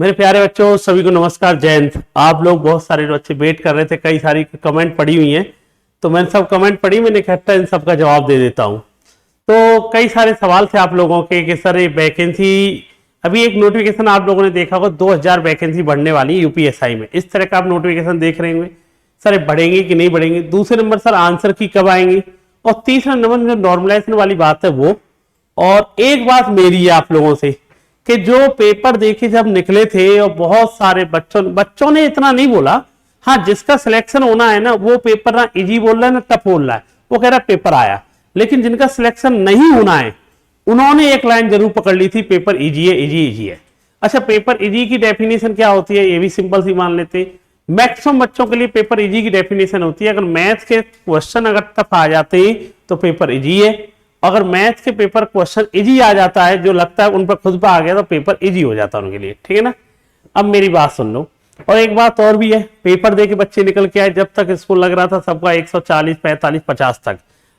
मेरे प्यारे बच्चों सभी को नमस्कार, जय हिंद। आप लोग बहुत सारे बच्चे वेट कर रहे थे, कई सारी कमेंट पड़ी हुई हैं, तो मैंने सब कमेंट पढ़ी, मैंने कहता इन सब का जवाब दे देता हूं। तो कई सारे सवाल थे आप लोगों के कि सर ये वैकेंसी, अभी एक नोटिफिकेशन आप लोगों ने देखा होगा 2000 वैकेंसी बढ़ने वाली है यूपीएसआई में, इस तरह का आप नोटिफिकेशन देख रहे होंगे। सर ये बढ़ेंगे कि नहीं बढ़ेंगे। दूसरे नंबर सर आंसर की कब आएंगी, और तीसरा नंबर जो नॉर्मलाइजेशन वाली बात है वो। और एक बात मेरी है आप लोगों से कि जो पेपर देखे जब निकले थे और बहुत सारे बच्चों ने इतना नहीं बोला, हाँ जिसका सिलेक्शन होना है ना वो पेपर ना इजी बोल रहा है ना टफ बोल रहा है, वो कह रहा है पेपर आया। लेकिन जिनका सिलेक्शन नहीं होना है उन्होंने एक लाइन जरूर पकड़ ली थी, पेपर इजी है, इजी इजी है। अच्छा, पेपर इजी की डेफिनेशन क्या होती है ये भी सिंपल सी मान लेते हैं। मैक्सिमम बच्चों के लिए पेपर इजी की डेफिनेशन होती है, अगर मैथ के क्वेश्चन अगर टफ आ जाते हैं तो पेपर इजी है, अगर मैथ के पेपर क्वेश्चन इजी आ जाता है जो लगता है उन पर खुद पर आ गया तो पेपर इजी हो जाता है उनके लिए, ठीक है ना। अब मेरी बात सुन लो, और एक बात और भी है, पेपर दे के बच्चे निकल के आए, जब तक इसको लग रहा था सबका 140 45 50 तक।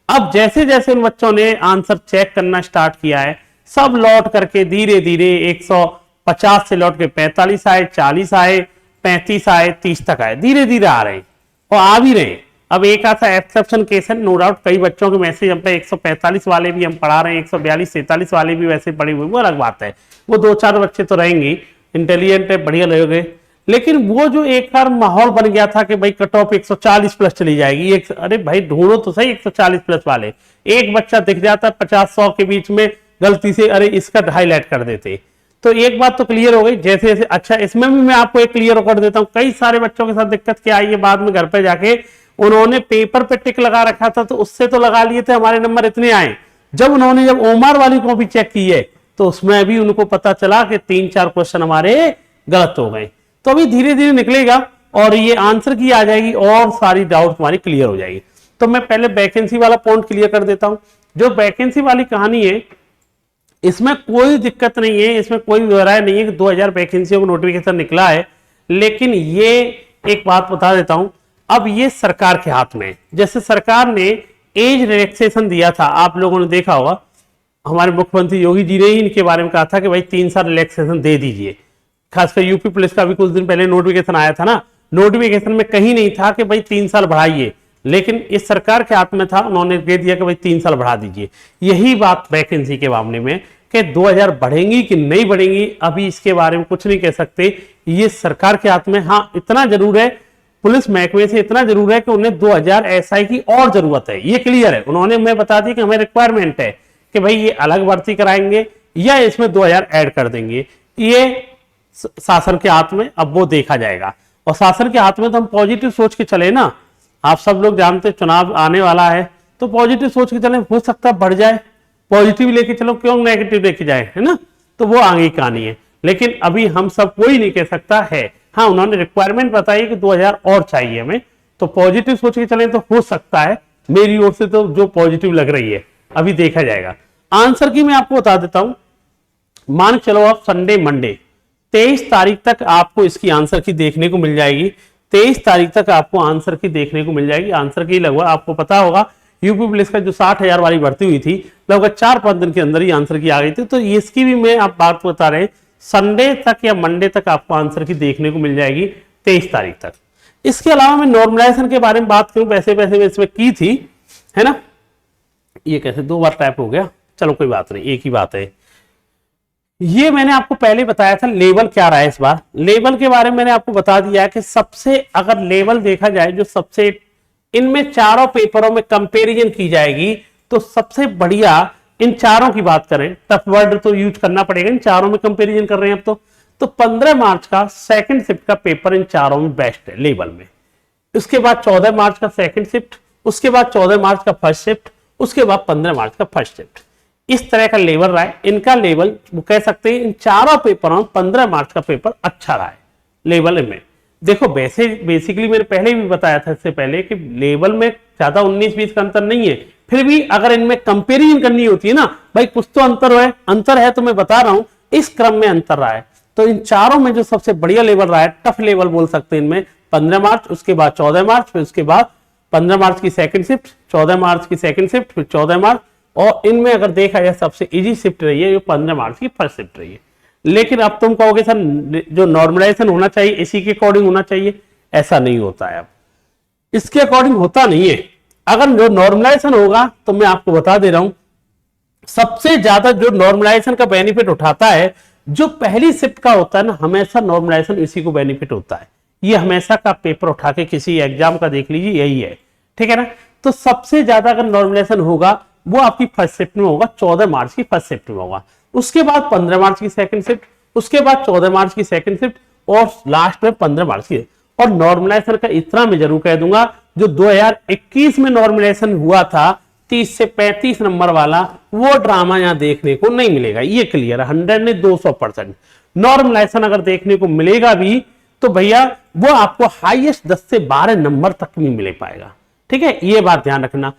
अब जैसे जैसे उन बच्चों ने आंसर चेक करना स्टार्ट किया है, सब लौट करके धीरे धीरे 150 से लौट के 45 आए, 40 आए, 35 आए, 30 तक आए, धीरे धीरे आ रहे हैं और आ भी रहे हैं। अब एक ऐसा एक्सेप्शन केस है, नो डाउट कई बच्चों के मैसेज हम पे 145 वाले भी हम पढ़ा रहे हैं, 142 43 वाले भी वैसे पढ़े हुए, वो अलग बात है, वो 2-4 बच्चे तो रहेंगे, इंटेलिजेंट है, बढ़िया लगेंगे। लेकिन वो जो एक बार माहौल बन गया था कि भाई कट ऑफ 140 प्लस चली जाएगी, अरे भाई ढूंढो तो सही 140 प्लस वाले, एक बच्चा दिख जाता 50-100 के बीच में गलती से, अरे इसका हाईलाइट कर देते। तो एक बात तो क्लियर हो गई जैसे जैसे। अच्छा, इसमें भी मैं आपको एक क्लियर कर देता हूं, कई सारे बच्चों के साथ दिक्कत क्या आई है, बाद में घर पे जाके उन्होंने पेपर पे टिक लगा रखा था तो उससे तो लगा लिए थे हमारे नंबर इतने आए, जब ओमार वाली कॉपी चेक की है तो उसमें भी उनको पता चला कि 3-4 क्वेश्चन हमारे गलत हो गए। तो अभी धीरे धीरे निकलेगा और ये आंसर की आ जाएगी और सारी डाउट हमारी क्लियर हो जाएगी। तो मैं पहले वैकेंसी वाला पॉइंट क्लियर कर देता हूं। जो वैकेंसी वाली कहानी है इसमें कोई दिक्कत नहीं है, इसमें कोई राय नहीं है कि 2000 वैकेंसियों को नोटिफिकेशन निकला है। लेकिन ये एक बात बता देता हूं, अब ये सरकार के हाथ में है। जैसे सरकार ने एज रिलैक्सेशन दिया था, आप लोगों ने देखा होगा, हमारे मुख्यमंत्री योगी जी ने ही इनके बारे में कहा था कि भाई 3 साल रिलैक्सेशन दे दीजिए। खासकर यूपी पुलिस का भी कुछ दिन पहले नोटिफिकेशन आया था ना, नोटिफिकेशन में कहीं नहीं था कि भाई 3 साल बढ़ाइए, लेकिन इस सरकार के हाथ में था, उन्होंने दे दिया कि भाई 3 साल बढ़ा दीजिए। यही बात वैकेंसी के मामले में कि 2000 बढ़ेंगी कि नहीं बढ़ेंगी अभी इसके बारे में कुछ नहीं कह सकते, ये सरकार के हाथ में। हाँ इतना जरूर है, पुलिस महकमे से इतना जरूर है कि उन्हें 2000 एसआई की और जरूरत है, ये क्लियर है। उन्होंने मैं बता दिया कि हमें रिक्वायरमेंट है कि भाई ये अलग भर्ती कराएंगे या इसमें 2000 ऐड कर देंगे, ये शासन के हाथ में, अब वो देखा जाएगा। और शासन के हाथ में तो हम पॉजिटिव सोच के चले ना, आप सब लोग जानते चुनाव आने वाला है तो पॉजिटिव सोच के चले, हो सकता है बढ़ जाए, पॉजिटिव लेके चलो, क्यों नेगेटिव लेके जाए, है ना। तो वो आगे की कहानी है, लेकिन अभी हम सब कोई नहीं कह सकता है। हाँ उन्होंने रिक्वायरमेंट बताई कि 2000 और चाहिए हमें, तो पॉजिटिव सोच के चलें तो हो सकता है, मेरी ओर से तो जो पॉजिटिव लग रही है, अभी देखा जाएगा। आंसर की मैं आपको बता देता हूं, मान चलो आप संडे मंडे 23 तारीख तक आपको इसकी आंसर की देखने को मिल जाएगी। 23 तारीख तक आपको आंसर की देखने को मिल जाएगी। आंसर की लगभग आपको पता होगा यूपी पुलिस का जो 60,000 वाली भर्ती हुई थी, लगभग 4-5 दिन के अंदर ही आंसर की आ गई थी। तो इसकी भी मैं आप बात बता रहे, संडे तक या मंडे तक आपको आंसर की देखने को मिल जाएगी 23 तारीख तक। इसके अलावा मैं नॉर्मलाइजेशन के बारे में बात करूं, पैसे में इसमें की थी, है ना। ये कैसे 2 बार टाइप हो गया, चलो कोई बात नहीं, एक ही बात है। ये मैंने आपको पहले बताया था लेवल क्या रहा है इस बार। लेवल के बारे में मैंने आपको बता दिया कि सबसे, अगर लेवल देखा जाए जो सबसे, इनमें चारों पेपरों में कंपैरिजन की जाएगी तो सबसे बढ़िया इन चारों की बात करें, टफ वर्ड तो यूज करना पड़ेगा, इन चारों में कंपैरिजन कर रहे हैं अब तो 15 मार्च का सेकंड शिफ्ट का पेपर इन चारों में बेस्ट है लेवल में। उसके बाद 14 मार्च का सेकंड शिफ्ट, उसके बाद 14 मार्च का फर्स्ट शिफ्ट, उसके बाद 15 मार्च का फर्स्ट शिफ्ट। इस तरह का लेवल रहा है इनका। लेवल वो कह सकते हैं इन चारों पेपरों में 15 मार्च का पेपर अच्छा रहा है लेवल में। देखो वैसे बेसिकली मैंने पहले भी बताया था इससे पहले कि लेवल में ज्यादा 19-20 का अंतर नहीं है, फिर भी अगर इनमें कंपेरिजन करनी होती है ना भाई, कुछ तो अंतर है तो मैं बता रहा हूं इस क्रम में अंतर रहा है। तो इन चारों में जो सबसे बढ़िया लेवल रहा है, टफ लेवल बोल सकते हैं इनमें, 15 मार्च, उसके बाद 14 मार्च, फिर उसके बाद 15 मार्च की सेकंड शिफ्ट, 14 मार्च की सेकंड शिफ्ट, फिर 14 मार्च, और इनमें अगर देखा जाए सबसे इजी शिफ्ट रही है जो 15 मार्च की फर्स्ट शिफ्ट रही है। लेकिन अब तुम कहोगे सर जो नॉर्मलाइजेशन होना चाहिए इसी के अकॉर्डिंग होना चाहिए, ऐसा नहीं होता है। अब इसके अकॉर्डिंग होता नहीं है। अगर जो नॉर्मलाइजेशन होगा तो मैं आपको बता दे रहा हूं, सबसे ज्यादा जो नॉर्मलाइजेशन का बेनिफिट उठाता है जो पहली शिफ्ट का होता है ना, हमेशा नॉर्मलाइजेशन इसी को बेनिफिट होता है। ये हमेशा का पेपर उठा के किसी एग्जाम का देख लीजिए, यही है, ठीक है ना। तो सबसे ज्यादा अगर नॉर्मलाइजेशन होगा वो आपकी फर्स्ट शिफ्ट में होगा, 14 मार्च की फर्स्ट शिफ्ट में होगा। उसके बाद 15 मार्च की सेकंड शिफ्ट, उसके बाद 14 मार्च की सेकंड शिफ्ट, और लास्ट में 15 मार्च की। और नॉर्मलाइजेशन का इतना मैं जरूर कह दूंगा, जो 2021 में नॉर्मलाइजेशन हुआ था 30 से 35 नंबर वाला, वो ड्रामा यहां देखने को नहीं मिलेगा। ये क्लियर है, 100 ने 200%। नॉर्मलाइजेशन अगर देखने को मिलेगा भी तो भैया वो आपको हाईएस्ट 10 से 12 नंबर तक नहीं मिल पाएगा, ठीक है। ये बात ध्यान रखना।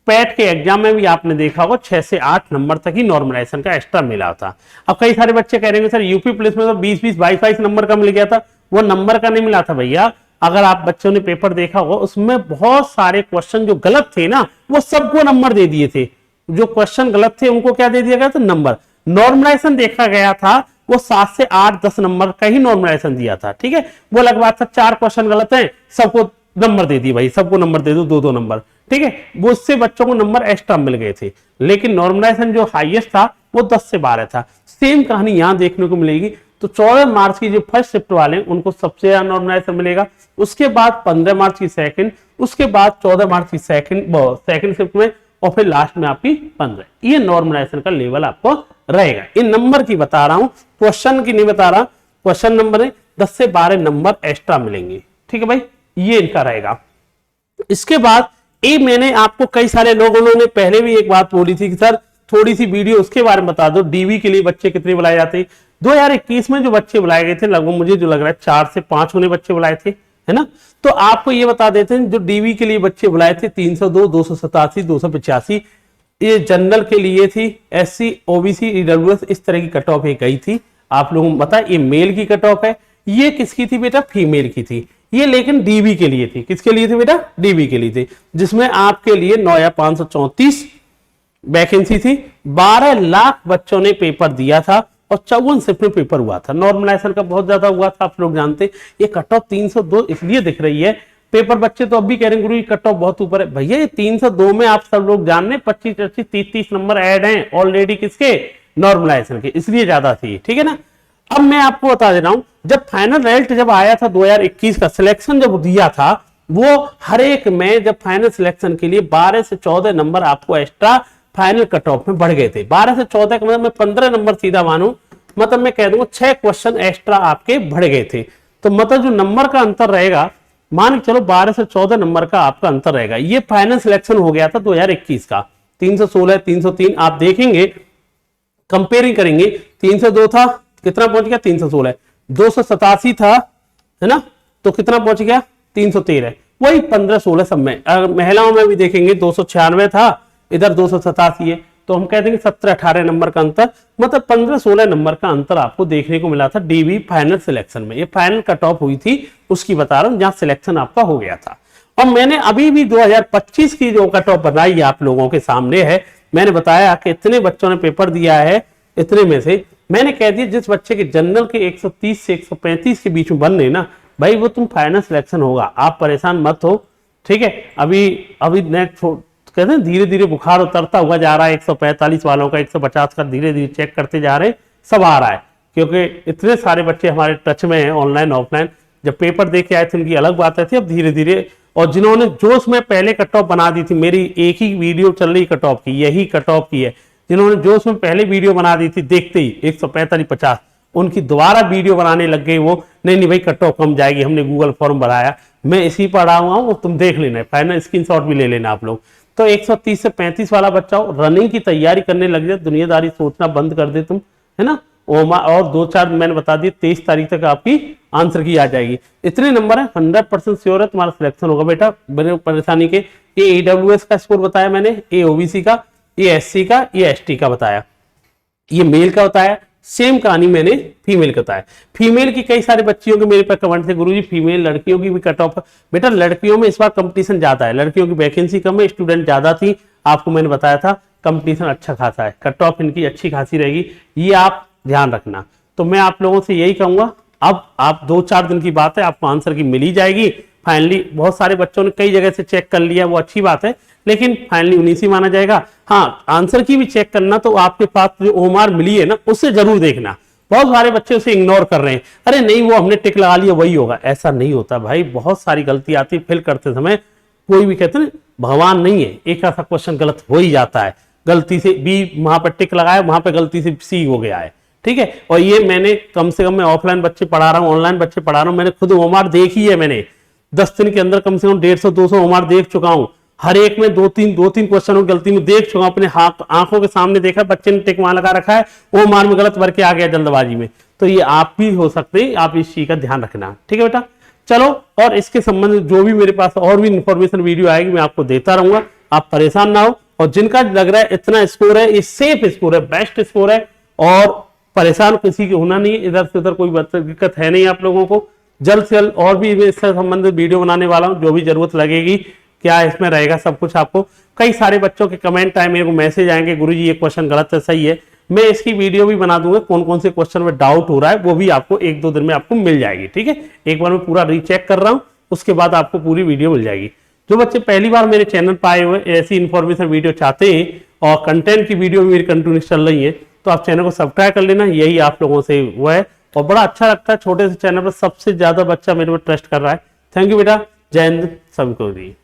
पैट के एग्जाम में भी आपने देखा होगा 6 से 8 नंबर तक ही नॉर्मलाइजेशन का एक्स्ट्रा मिला था। अब कई सारे बच्चे कह रहे हैं सर यूपी पुलिस में तो 20-20, 22-22 नंबर का मिल गया था। वो नंबर का नहीं मिला था भैया। अगर आप बच्चों ने पेपर देखा होगा उसमें बहुत सारे क्वेश्चन जो गलत थे ना, वो सबको नंबर दे दिए थे। जो क्वेश्चन गलत थे उनको क्या दे दिया गया था? नंबर। नॉर्मलाइजेशन देखा गया था वो 7 से 8-10 नंबर का ही नॉर्मलाइजेशन दिया था, ठीक है। वो अलग बात था 4 क्वेश्चन गलत है, सबको नंबर दे दिए भाई, सबको नंबर दे दो 2-2 नंबर, ठीक है। वो उससे बच्चों को नंबर एक्स्ट्रा मिल गए थे। लेकिन नॉर्मलाइजेशन जो हाईएस्ट था वो 10 से 12 था। सेम कहानी यहां देखने को मिलेगी। तो 14 मार्च की जो फर्स्ट शिफ्ट वाले उनको सबसे ज्यादा नॉर्मलाइजेशन मिलेगा। उसके बाद 15 मार्च की सेकंड, उसके बाद 14 मार्च की सेकंड शिफ्ट में, और फिर लास्ट में आपकी 15। ये नॉर्मलाइजेशन का लेवल आपको रहेगा। इन नंबर की बता रहा हूं, क्वेश्चन की नहीं बता रहा। क्वेश्चन नंबर है 10 से 12 नंबर एक्स्ट्रा मिलेंगे, ठीक है भाई। ये इनका रहेगा। इसके बाद ये मैंने आपको कई सारे लोगों ने पहले भी एक बात बोली थी कि सर थोड़ी सी वीडियो उसके बारे में बता दो, डीवी के लिए बच्चे कितने बुलाए जाते हैं। 2021 में जो बच्चे बुलाए गए थे लगभग मुझे जो लग रहा है 4 से 5 होने बच्चे बुलाए थे, है ना। तो आपको ये बता देते हैं जो डीवी के लिए बच्चे बुलाए थे 302, 287, 285, ये जनरल के लिए थी। एससी, ओबीसी, ईडब्ल्यूएस इस तरह की कट ऑफ गई थी। आप लोगों को पता है ये मेल की कट ऑफ है। ये किसकी थी बेटा? फीमेल की थी। ये लेकिन डीबी के लिए थी। किसके लिए थी बेटा? डीबी के लिए थी, जिसमें आपके लिए 9,534 वैकेंसी थी। 12 लाख बच्चों ने पेपर दिया था और 54 शिफ्ट में पेपर हुआ था। नॉर्मलाइजेशन का बहुत ज्यादा हुआ था, आप लोग जानते। ये कट ऑफ 302 इसलिए दिख रही है। पेपर बच्चे तो अब भी कह रहे हैं गुरु कट ऑफ बहुत ऊपर है। भैया ये 302 में आप सब लोग जान रहे 25-25, 30-30 नंबर ऐड हैं ऑलरेडी किसके? नॉर्मलाइजेशन के, इसलिए ज्यादा थी, ठीक है ना। अब मैं आपको बता दे रहा हूं, जब फाइनल रिजल्ट जब आया था 2021 का, सिलेक्शन जब दिया था, वो हर एक में जब फाइनल सिलेक्शन के लिए 12 से 14 नंबर आपको एक्स्ट्रा फाइनल कट ऑफ में बढ़ गए थे। 12 से 14 का मतलब मैं 15 नंबर सीधा मानूं, मतलब मैं कह दूंगा 6 क्वेश्चन एक्स्ट्रा आपके बढ़ गए थे। तो मतलब जो नंबर का अंतर रहेगा, मान के चलो 12 से 14 नंबर का आपका अंतर रहेगा। ये फाइनल सिलेक्शन हो गया था 2021 का। 316, 303 आप देखेंगे, कंपेयरिंग करेंगे। 302 था, कितना पहुंच गया? 316। 287 था, है ना, तो कितना पहुंच गया? 313। वही 15-16 सब में। महिलाओं में भी देखेंगे 296 था, इधर 287 है, तो हम कह देंगे 17-18 नंबर का अंतर, मतलब 15-16 नंबर का अंतर आपको देखने को मिला था डीवी फाइनल सिलेक्शन में। ये फाइनल कट ऑफ हुई थी उसकी बता रहा हूं, जहां सिलेक्शन आपका हो गया था। और मैंने अभी भी 2025 की जो कट ऑफ बनाई आप लोगों के सामने है, मैंने बताया कि इतने बच्चों ने पेपर दिया है, इतने में से मैंने कह दिया जिस बच्चे के जनरल के 130 से 135 के बीच में बन रहे ना भाई, वो तुम फाइनल सिलेक्शन होगा, आप परेशान मत हो, ठीक है। अभी नेक्स्ट कहते हैं धीरे धीरे बुखार उतरता हुआ जा रहा है। 145 वालों का, 150 का धीरे धीरे चेक करते जा रहे हैं, सब आ रहा है, क्योंकि इतने सारे बच्चे हमारे टच में हैं ऑनलाइन ऑफलाइन। जब पेपर देके आए थे उनकी अलग बात थी, अब धीरे धीरे। और जिन्होंने जोश में पहले कट ऑफ बना दी थी, मेरी एक ही वीडियो चल रही कट ऑफ की, यही कट ऑफ की है, जिन्होंने जोश में पहले वीडियो बना दी थी देखते ही 145-50, उनकी दोबारा वीडियो बनाने लग गए वो, नहीं भाई कट ऑफ कम जाएगी, हमने गूगल फॉर्म भराया, मैं इसी पढ़ा हुआ हूँ, तुम देख लेना, फाइनल स्क्रीनशॉट भी ले लेना आप लोग। तो 130 से 35 वाला बच्चा हो, रनिंग की तैयारी करने लग जाए, दुनियादारी सोचना बंद कर दे तुम, है ना। और 2-4 मैंने बता दिए, 23 तारीख तक आपकी आंसर की आ जाएगी। इतने नंबर है, 100% श्योर है तुम्हारा सिलेक्शन होगा बेटा, बिना परेशानी के। ये ईडब्ल्यूएस का स्कोर बताया मैंने, ये ओबीसी का, ये एससी का, ये एसटी का बताया, ये मेल का बताया। सेम कहानी मैंने फीमेल का बताया। फीमेल की कई सारे बच्चियों के मेरे पे कमेंट थे, गुरुजी फीमेल लड़कियों की भी कट ऑफ। बेटा लड़कियों में इस बार कंपटीशन ज्यादा है, लड़कियों की वैकेंसी कम है, स्टूडेंट ज्यादा थी, आपको मैंने बताया था। कंपटीशन अच्छा खासा है, कट ऑफ इनकी अच्छी खासी रहेगी, ये आप ध्यान रखना। तो मैं आप लोगों से यही कहूंगा, अब आप 2-4 दिन की बात है, आपको आंसर की मिल ही जाएगी फाइनली। बहुत सारे बच्चों ने कई जगह से चेक कर लिया, वो अच्छी बात है, लेकिन फाइनली 19 ही माना जाएगा। हाँ, आंसर की भी चेक करना, तो आपके पास जो ओमार मिली है ना, उससे जरूर देखना। बहुत सारे बच्चे उसे इग्नोर कर रहे हैं, अरे नहीं वो हमने टिक लगा लिया वही होगा, ऐसा नहीं होता भाई। बहुत सारी गलती आती फिल करते समय, कोई भी कहते हैं भगवान नहीं है, एक ऐसा क्वेश्चन गलत हो ही जाता है, गलती से बी वहां पर टिक लगाया, वहां पर गलती से सी हो गया है, ठीक है। और ये मैंने कम से कम, मैं ऑफलाइन बच्चे पढ़ा रहा हूँ, ऑनलाइन बच्चे पढ़ा रहा हूँ, मैंने खुद ओमार देखी है। मैंने 10 दिन के अंदर कम से कम 150-200 ओमार देख चुका हूँ, हर एक में 2-3 क्वेश्चनों की गलती में देख चुका हूं, अपने आंखों के सामने देखा, बच्चे ने टिक वहां लगा रखा है, ओमार में गलत भर के आ गया जल्दबाजी में। तो ये आप भी हो सकते हैं, आप इस चीज का ध्यान रखना, ठीक है बेटा। चलो, और इसके संबंध में जो भी मेरे पास और भी इंफॉर्मेशन वीडियो आएगी, मैं आपको देता रहूंगा, आप परेशान ना हो। और जिनका लग रहा है इतना स्कोर है, ये सेफ स्कोर है, बेस्ट स्कोर है, और परेशान किसी को होना नहीं है, इधर से उधर कोई दिक्कत है नहीं आप लोगों को। जल्द से जल्द और भी इससे संबंधित वीडियो बनाने वाला हूं, जो भी जरूरत लगेगी, क्या इसमें रहेगा सब कुछ आपको। कई सारे बच्चों के कमेंट आए, मेरे को मैसेज आएंगे, गुरुजी ये क्वेश्चन गलत है, सही है, मैं इसकी वीडियो भी बना दूंगा, कौन कौन से क्वेश्चन में डाउट हो रहा है वो भी आपको 1-2 दिन में आपको मिल जाएगी, ठीक है। एक बार मैं पूरा रीचेक कर रहा हूं, उसके बाद आपको पूरी वीडियो मिल जाएगी। जो बच्चे पहली बार मेरे चैनल पर आए हुए, ऐसी इन्फॉर्मेशन वीडियो चाहते हैं और कंटेंट की वीडियो मेरी कंटिन्यूस चल रही है, तो आप चैनल को सब्सक्राइब कर लेना, यही आप लोगों से वो है। और बड़ा अच्छा लगता है, छोटे से चैनल पर सबसे ज्यादा बच्चा मेरे पर ट्रस्ट कर रहा है। थैंक यू बेटा, जय हिंद, सभी को दी।